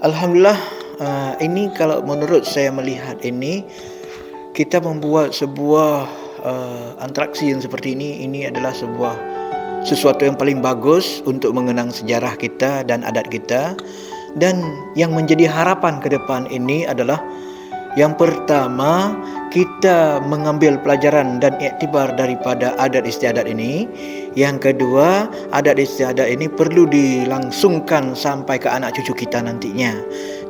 Alhamdulillah, ini kalau menurut saya melihat ini, kita membuat sebuah, atraksi yang seperti ini adalah sesuatu yang paling bagus untuk mengenang sejarah kita dan adat kita. Dan yang menjadi harapan ke depan ini adalah yang pertama, kita mengambil pelajaran dan iktibar daripada adat istiadat ini. Yang kedua, adat istiadat ini perlu dilangsungkan sampai ke anak cucu kita nantinya.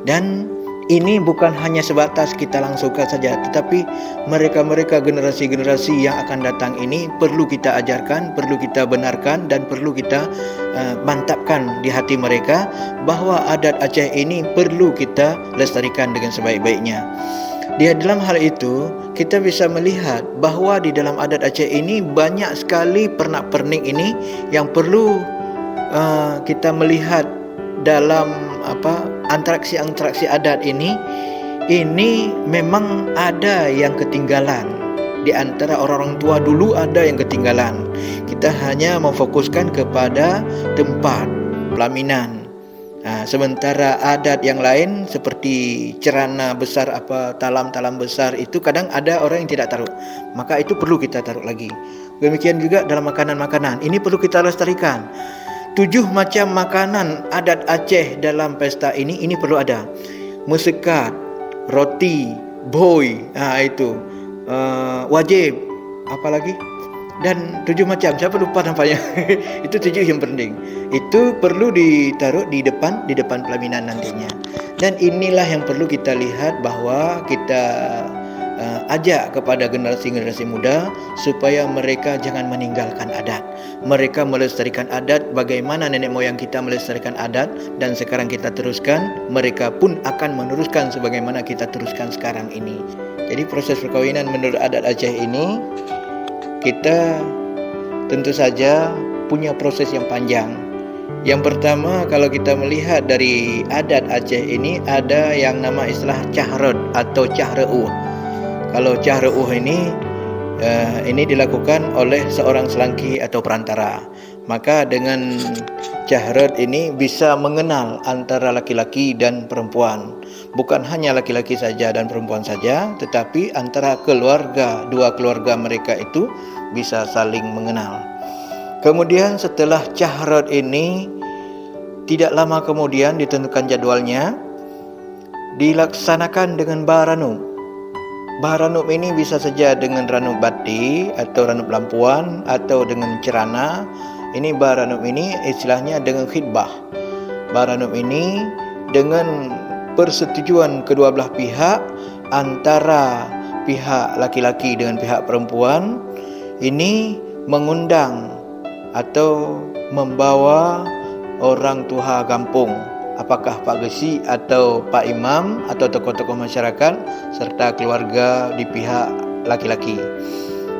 Dan ini bukan hanya sebatas kita langsungkan saja, tetapi mereka-mereka generasi-generasi yang akan datang ini perlu kita ajarkan, perlu kita benarkan, dan perlu kita mantapkan di hati mereka bahawa adat Aceh ini perlu kita lestarikan dengan sebaik-baiknya. Di dalam hal itu, kita bisa melihat bahawa di dalam adat Aceh ini banyak sekali pernak-pernik ini yang perlu kita melihat dalam atraksi-atraksi adat ini memang ada yang ketinggalan. Di antara orang-orang tua dulu ada yang ketinggalan. Kita hanya memfokuskan kepada tempat pelaminan. Sementara adat yang lain seperti cerana besar, talam-talam besar itu kadang ada orang yang tidak taruh. Maka itu perlu kita taruh lagi. Demikian juga dalam makanan-makanan. Ini perlu kita lestarikan. 7 macam makanan adat Aceh dalam pesta ini perlu ada. Mesekat, roti, boy, itu wajib, apa lagi? Dan 7 macam, siapa lupa nampaknya. Itu 7 yang penting. Itu perlu ditaruh di depan pelaminan nantinya. Dan inilah yang perlu kita lihat bahawa kita ajak kepada generasi-generasi muda supaya mereka jangan meninggalkan adat. Mereka melestarikan adat bagaimana nenek moyang kita melestarikan adat, dan sekarang kita teruskan, mereka pun akan meneruskan sebagaimana kita teruskan sekarang ini. Jadi proses perkawinan menurut adat Aceh ini, kita tentu saja punya proses yang panjang. Yang pertama, kalau kita melihat dari adat Aceh ini, ada yang nama istilah cahrod atau cahreuh. Kalau cahreuh ini dilakukan oleh seorang selangki atau perantara. Maka dengan cahrod ini bisa mengenal antara laki-laki dan perempuan. Bukan hanya laki-laki saja dan perempuan saja, tetapi antara dua keluarga mereka itu bisa saling mengenal. Kemudian setelah cahrod ini, tidak lama kemudian ditentukan jadwalnya, dilaksanakan dengan baranum. Baranum ini bisa saja dengan ranum bati atau ranum lampuan atau dengan cerana. Ini baranum ini istilahnya dengan khidbah. Baranum ini dengan persetujuan kedua belah pihak, antara pihak laki-laki dengan pihak perempuan, ini mengundang atau membawa orang tua kampung, apakah Pak Gesi atau Pak Imam atau tokoh-tokoh masyarakat serta keluarga di pihak laki-laki.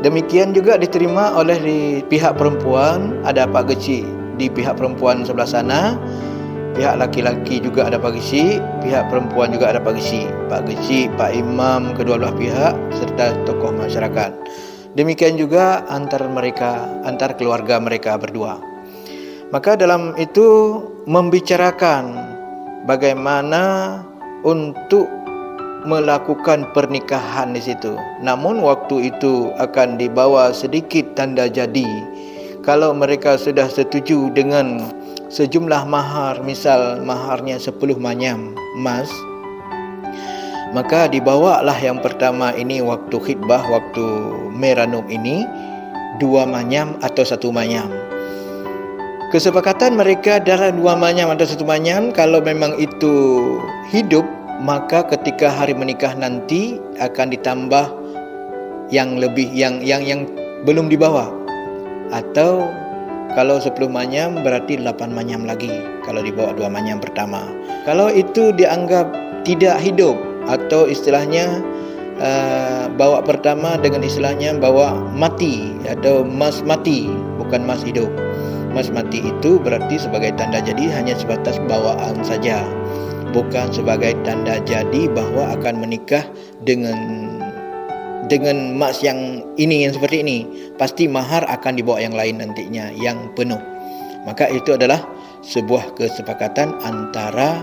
Demikian juga diterima oleh di pihak perempuan, ada Pak Gesi di pihak perempuan sebelah sana, pihak laki-laki juga ada Pak Gesi, pihak perempuan juga ada Pak Gesi, Pak Imam kedua belah pihak serta tokoh masyarakat. Demikian juga antar keluarga mereka berdua. Maka dalam itu membicarakan bagaimana untuk melakukan pernikahan di situ. Namun waktu itu akan dibawa sedikit tanda jadi. Kalau mereka sudah setuju dengan sejumlah mahar, misal maharnya 10 manyam emas, maka dibawalah yang pertama ini waktu khidbah, waktu meranum ini 2 manyam atau 1 manyam. Kesepakatan mereka dalam 2 manyam atau 1 manyam, kalau memang itu hidup, maka ketika hari menikah nanti akan ditambah yang lebih yang belum dibawa. Atau kalau 10 manyam berarti 8 manyam lagi kalau dibawa 2 manyam pertama. Kalau itu dianggap tidak hidup, atau istilahnya bawa pertama dengan istilahnya bawa mati atau mas mati, bukan mas hidup. Mas mati itu berarti sebagai tanda jadi hanya sebatas bawaan saja, bukan sebagai tanda jadi bahwa akan menikah dengan mas yang seperti ini. Pasti mahar akan dibawa yang lain nantinya, yang penuh. Maka itu adalah sebuah kesepakatan antara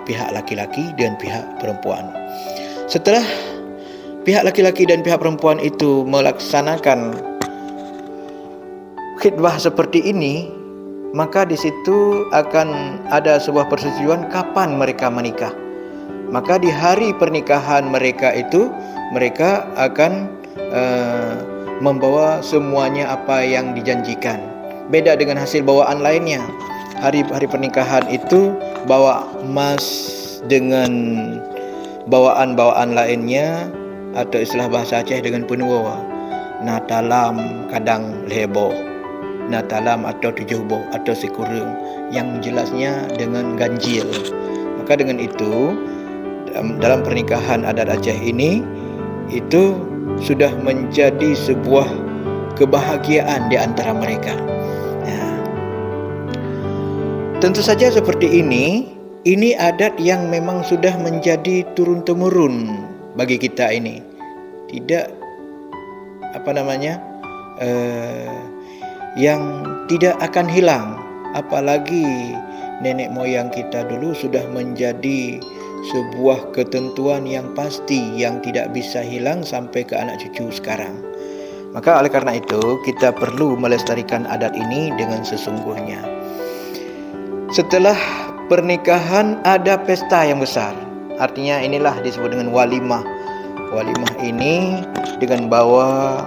pihak laki-laki dan pihak perempuan. Setelah pihak laki-laki dan pihak perempuan itu melaksanakan khitbah seperti ini, maka di situ akan ada sebuah persetujuan kapan mereka menikah. Maka di hari pernikahan mereka itu, mereka akan membawa semuanya apa yang dijanjikan. Beda dengan hasil bawaan lainnya. Hari pernikahan itu bawa emas dengan bawaan-bawaan lainnya, atau istilah bahasa Aceh dengan penuh natalam kadang lebo, natalam atau 7 boh atau sekurang, yang jelasnya dengan ganjil. Maka dengan itu dalam pernikahan adat Aceh ini itu sudah menjadi sebuah kebahagiaan di antara mereka. Tentu saja seperti ini adat yang memang sudah menjadi turun-temurun bagi kita ini. Tidak yang tidak akan hilang. Apalagi nenek moyang kita dulu sudah menjadi sebuah ketentuan yang pasti, yang tidak bisa hilang sampai ke anak cucu sekarang. Maka oleh karena itu kita perlu melestarikan adat ini dengan sesungguhnya. Setelah pernikahan ada pesta yang besar. Artinya inilah disebut dengan walimah. Walimah ini dengan bawa,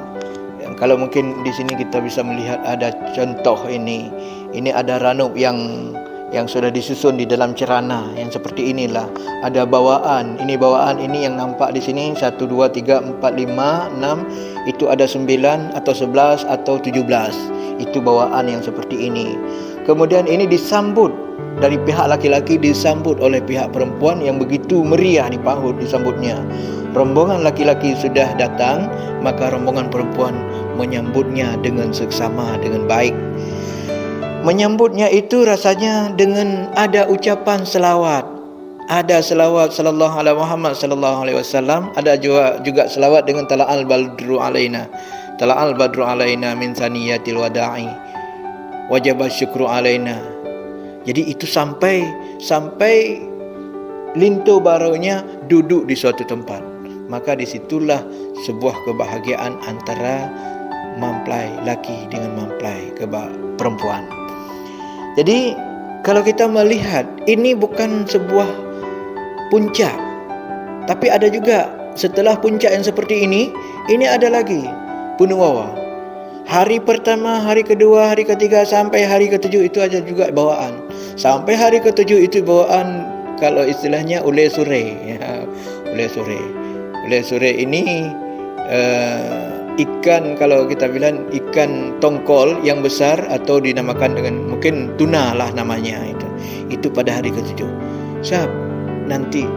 kalau mungkin di sini kita bisa melihat ada contoh ini. Ini ada ranub yang sudah disusun di dalam cerana yang seperti inilah. Ada bawaan. Ini bawaan ini yang nampak di sini 1 2 3 4 5 6, itu ada 9 atau 11 atau 17. Itu bawaan yang seperti ini. Kemudian ini disambut dari pihak laki-laki, disambut oleh pihak perempuan yang begitu meriah disambutnya. Rombongan laki-laki sudah datang, maka rombongan perempuan menyambutnya dengan seksama, dengan baik. Menyambutnya itu rasanya dengan ada ucapan selawat. Ada selawat sallallahu alaihi Muhammad sallallahu alaihi wasallam, ada juga selawat dengan tala'al badru alaina. Tala'al badru alaina min saniyatil wada'i. Wajib syukru alaina. Jadi itu sampai lintu barunya duduk di suatu tempat. Maka disitulah sebuah kebahagiaan antara mempelai laki dengan mempelai perempuan. Jadi kalau kita melihat ini bukan sebuah puncak, tapi ada juga setelah puncak yang seperti ini ada lagi punuwawa. Hari pertama, hari kedua, hari ketiga sampai hari ketujuh itu ada juga bawaan. Sampai hari ketujuh itu bawaan, kalau istilahnya ule sure, ya, ule sure. Ule sure ini ikan, kalau kita bilang ikan tongkol yang besar, atau dinamakan dengan mungkin tuna lah namanya itu. Itu pada hari ketujuh. Nanti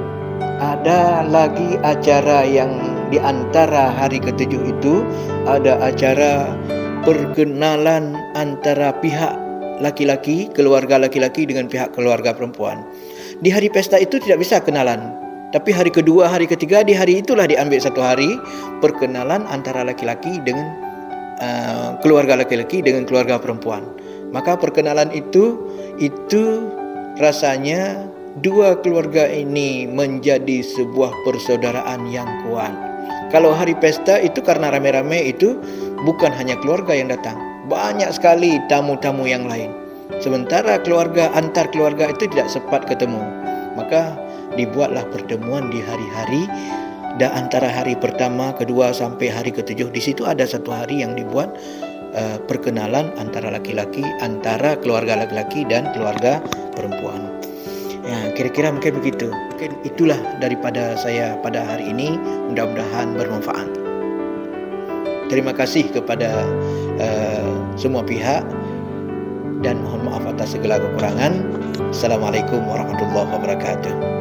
ada lagi acara yang di antara hari ketujuh itu ada acara perkenalan antara pihak laki-laki, keluarga laki-laki dengan pihak keluarga perempuan. Di hari pesta itu tidak bisa kenalan, tapi hari kedua, hari ketiga, di hari itulah diambil satu hari perkenalan antara laki-laki dengan keluarga laki-laki dengan keluarga perempuan. Maka perkenalan itu rasanya dua keluarga ini menjadi sebuah persaudaraan yang kuat. Kalau hari pesta itu karena rame-rame itu bukan hanya keluarga yang datang, banyak sekali tamu-tamu yang lain. Sementara antar keluarga itu tidak sempat ketemu. Maka dibuatlah pertemuan di hari-hari dan antara hari pertama, kedua sampai hari ketujuh. Di situ ada satu hari yang dibuat perkenalan antara laki-laki, antara keluarga laki-laki dan keluarga perempuan. Ya, kira-kira mungkin begitu. Mungkin itulah daripada saya pada hari ini. Mudah-mudahan bermanfaat. Terima kasih kepada semua pihak dan mohon maaf atas segala kekurangan. Assalamualaikum warahmatullahi wabarakatuh.